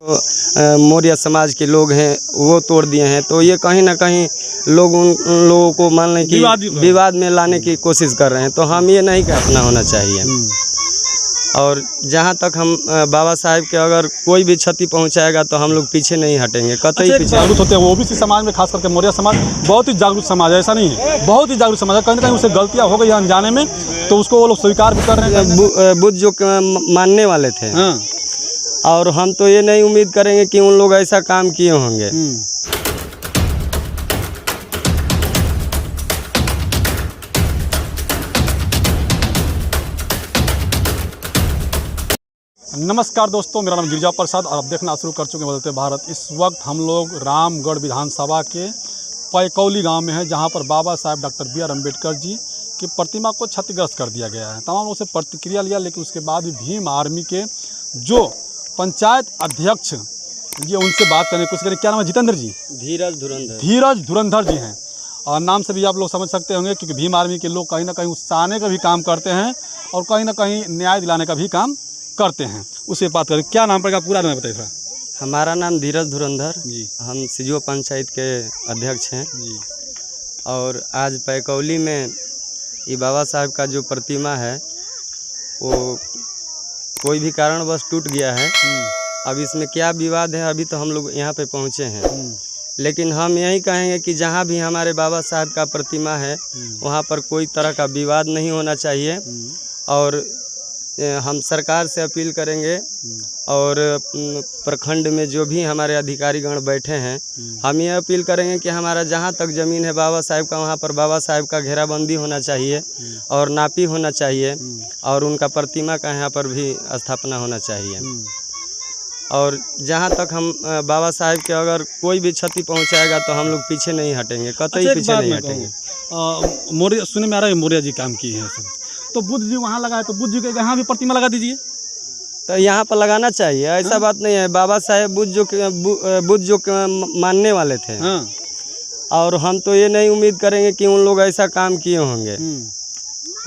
मौर्य समाज के लोग हैं वो तोड़ दिए हैं, तो ये कहीं ना कहीं लोग उन लोगों को मान लें कि विवाद में लाने की कोशिश कर रहे हैं। तो हम ये नहीं अपना होना चाहिए। और जहाँ तक हम बाबा साहेब के अगर कोई भी क्षति पहुँचाएगा तो हम लोग पीछे नहीं हटेंगे, कतई पीछे। जागरूक होते हैं वो ओबीसी समाज में, खास करके मौर्य समाज बहुत ही जागरूक समाज है, ऐसा नहीं है, बहुत ही जागरूक समाज है। कहीं ना कहीं उसे गलतियाँ हो गई अनजाने में, तो उसको वो लोग स्वीकार भी कर रहे हैं। बुद्ध जो मानने वाले थे, और हम तो ये नहीं उम्मीद करेंगे कि उन लोग ऐसा काम किए होंगे। नमस्कार दोस्तों, मेरा नाम गिरिजा प्रसाद और अब देखना शुरू कर चुके हैं बदलते भारत। इस वक्त हम लोग रामगढ़ विधानसभा के पैकौली गांव में हैं, जहां पर Baba Saheb doctor B are Ambedkar ji की प्रतिमा को क्षतिग्रस्त कर दिया गया है। तमाम लोगों से प्रतिक्रिया लिया, लेकिन उसके बाद भी भीम आर्मी के जो पंचायत अध्यक्ष जी, उनसे बात करने की कोशिश करें। क्या नाम है? जितेंद्र जी? धीरज धुरंधर जी हैं, और नाम से भी आप लोग समझ सकते होंगे, क्योंकि भीम आर्मी के लोग कहीं ना कहीं उत्साहने का भी काम करते हैं और कहीं ना कहीं न्याय दिलाने का भी काम करते हैं। उससे बात करें। क्या नाम पड़ेगा? पूरा नाम बताइए थोड़ा। हमारा नाम धीरज धुरंधर जी, हम सिजो पंचायत के अध्यक्ष हैं जी। और आज पैकौली में ये बाबा साहब का जो प्रतिमा है वो कोई भी कारणवश टूट गया है। अब इसमें क्या विवाद है, अभी तो हम लोग यहाँ पे पहुँचे हैं, लेकिन हम यही कहेंगे कि जहाँ भी हमारे बाबा साहब का प्रतिमा है वहाँ पर कोई तरह का विवाद नहीं होना चाहिए। और हम सरकार से अपील करेंगे और प्रखंड में जो भी हमारे अधिकारीगण बैठे हैं, हम ये अपील करेंगे कि हमारा जहाँ तक ज़मीन है बाबा साहब का, वहाँ पर बाबा साहब का घेराबंदी होना चाहिए और नापी होना चाहिए, और उनका प्रतिमा का यहाँ पर भी स्थापना होना चाहिए। और जहाँ तक हम बाबा साहब के अगर कोई भी क्षति पहुँचाएगा तो हम लोग पीछे नहीं हटेंगे, कतई पीछे नहीं हटेंगे। मौर्य सुनने में आ रहा है मौर्य जी काम किए हैं सब, तो बुद्ध जी वहाँ लगा है, तो बुद्ध जी के यहाँ भी प्रतिमा लगा दीजिए। तो यहाँ पर लगाना चाहिए, ऐसा बात नहीं है। बाबा साहेब बुद्ध जो मानने वाले थे, और हम तो ये नहीं उम्मीद करेंगे कि उन लोग ऐसा काम किए होंगे।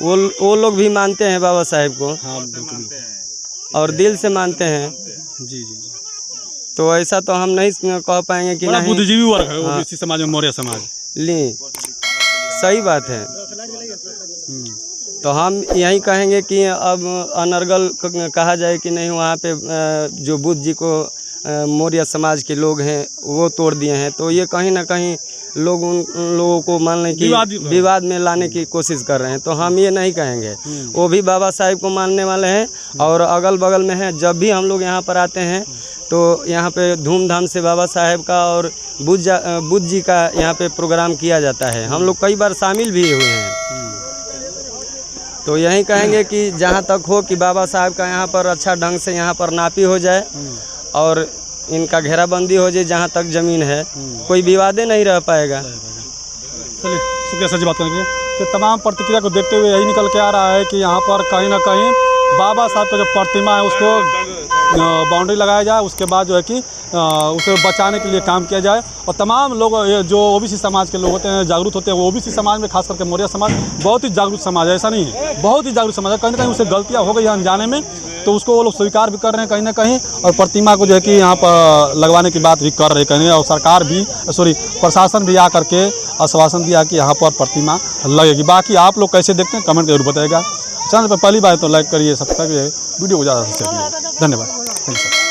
वो लोग भी मानते हैं बाबा साहेब को, और दिल से मानते हैं। जी। तो ऐसा तो हम नहीं कह पाएंगे कि नहीं। बुद्धिजीवी वर्ग है ओबीसी समाज में, मौर्य समाज। सही बात है। तो हम यही कहेंगे कि अब अनर्गल कहा जाए कि नहीं, वहाँ पे जो बुद्ध जी को मौर्य समाज के लोग हैं वो तोड़ दिए हैं, तो ये कहीं ना कहीं लोग उन लोगों को मान लें कि विवाद में लाने की कोशिश कर रहे हैं। तो हम ये नहीं कहेंगे। वो भी बाबा साहेब को मानने वाले हैं और अगल बगल में हैं। जब भी हम लोग यहाँ पर आते हैं तो यहाँ पे धूमधाम से बाबा साहेब का और बुद्ध जी का यहाँ पे प्रोग्राम किया जाता है। हम लोग कई बार शामिल भी हुए हैं। तो यही कहेंगे कि जहाँ तक हो कि बाबा साहब का यहाँ पर अच्छा ढंग से यहाँ पर नापी हो जाए और इनका घेराबंदी हो जाए। जहाँ तक ज़मीन है कोई विवादे नहीं रह पाएगा। चलिए, शुक्रिया सर जी बात करने के लिए। तो तमाम प्रतिक्रिया को देखते हुए यही निकल के आ रहा है कि यहाँ पर कहीं ना कहीं बाबा साहब का जो प्रतिमा है उसको बाउंड्री लगाया जाए, उसके बाद जो है कि उसे बचाने के लिए काम किया जाए। और तमाम लोग जो ओबीसी समाज के लोग होते हैं, जागरूक होते हैं, वो ओबीसी समाज में, खास करके मौर्य समाज बहुत ही जागरूक समाज है, ऐसा नहीं है, बहुत ही जागरूक समाज है। कहीं ना कहीं उसे गलतियाँ हो गई अनजाने में, तो उसको वो लोग स्वीकार भी कर रहे हैं कहीं ना कहीं, और प्रतिमा को जो है कि यहाँ पर लगवाने की बात भी कर रहे हैं। और सरकार भी प्रशासन भी आकर के आश्वासन दिया कि यहाँ पर प्रतिमा लगेगी। बाकी आप लोग कैसे देखते हैं कमेंट जरूर बताइएगा। चैनल पर पहली बार तो लाइक करिए, सब्सक्राइब करिए, वीडियो को ज़्यादा से शेयर करिए। धन्यवाद। Thank you sir.